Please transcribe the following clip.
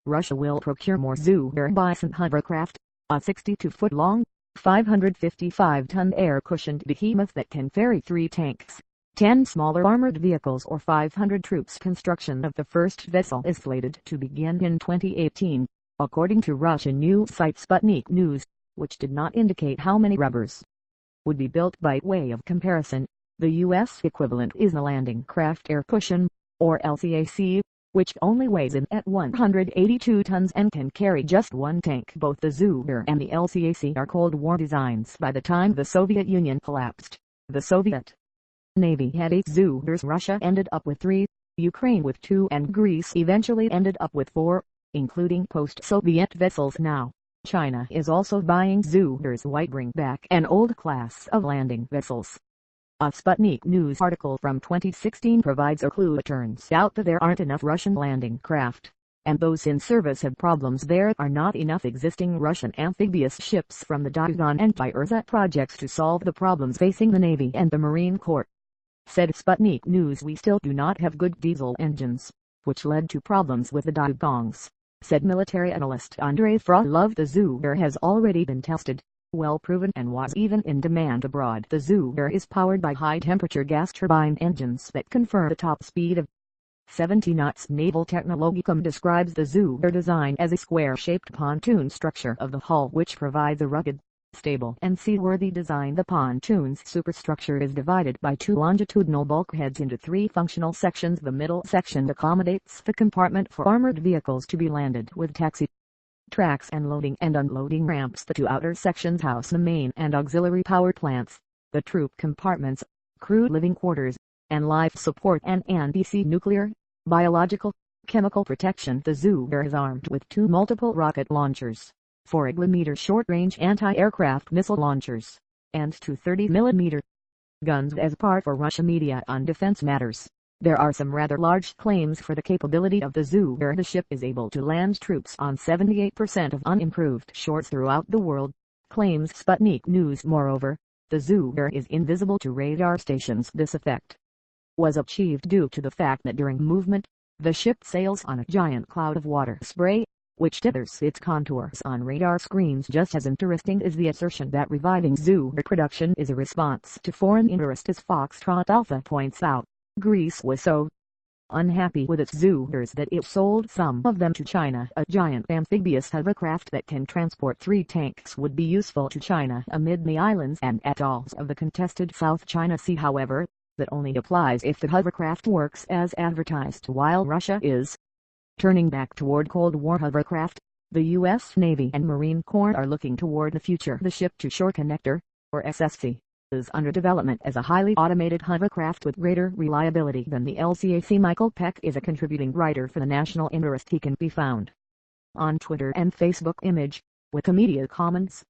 Russia will procure more Zubr Bison hovercraft, a 62-foot-long, 555-ton air-cushioned behemoth that can ferry 3 tanks, 10 smaller armored vehicles or 500 troops. Construction of the first vessel is slated to begin in 2018, according to Russian news site Sputnik News, which did not indicate how many rubbers would be built. By way of comparison, the U.S. equivalent is the Landing Craft Air Cushion, or LCAC, which only weighs in at 182 tons and can carry just 1 tank. Both the Zubr and the LCAC are Cold War designs. By the time the Soviet Union collapsed, the Soviet Navy had 8 Zubrs. Russia ended up with 3, Ukraine with 2, and Greece eventually ended up with 4, including post-Soviet vessels. Now, China is also buying Zubrs. Why bring back an old class of landing vessels? A Sputnik News article from 2016 provides a clue. It turns out that there aren't enough Russian landing craft, and those in service have problems. There are not enough existing Russian amphibious ships from the Dogon and Tyrza projects to solve the problems facing the Navy and the Marine Corps, said Sputnik News. We still do not have good diesel engines, which led to problems with the Dugons, said military analyst Andrei Frolov. The Zubr has already been tested, well proven, and was even in demand abroad. The Zubr is powered by high-temperature gas turbine engines that confer a top speed of 70 knots. Naval Technologicum describes the Zubr design as a square-shaped pontoon structure of the hull, which provides a rugged, stable, and seaworthy design. The pontoon's superstructure is divided by 2 longitudinal bulkheads into 3 functional sections. The middle section accommodates the compartment for armored vehicles to be landed with taxi tracks and loading and unloading ramps. The 2 outer sections house the main and auxiliary power plants, the troop compartments, crew living quarters, and life support and NBC nuclear, biological, chemical protection. The Zubr is armed with 2 multiple rocket launchers, 4mm short-range anti-aircraft missile launchers, and 2 30mm guns. As part for Russia media on defense matters, there are some rather large claims for the capability of the Zubr. The ship is able to land troops on 78% of unimproved shores throughout the world, claims Sputnik News. Moreover, the Zubr is invisible to radar stations. This effect was achieved due to the fact that during movement, the ship sails on a giant cloud of water spray, which tethers its contours on radar screens. Just as interesting is the assertion that reviving Zubr production is a response to foreign interest. As Foxtrot Alpha points out, Greece was so unhappy with its Zubrs that it sold some of them to China. A giant amphibious hovercraft that can transport 3 tanks would be useful to China amid the islands and atolls of the contested South China Sea. However, that only applies if the hovercraft works as advertised. While Russia is turning back toward Cold War hovercraft, the U.S. Navy and Marine Corps are looking toward the future. The Ship-to-Shore Connector, or SSC, is under development as a highly automated hovercraft with greater reliability than the LCAC. Michael Peck is a contributing writer for the National Interest. He can be found on Twitter and Facebook. Image, Wikimedia Commons.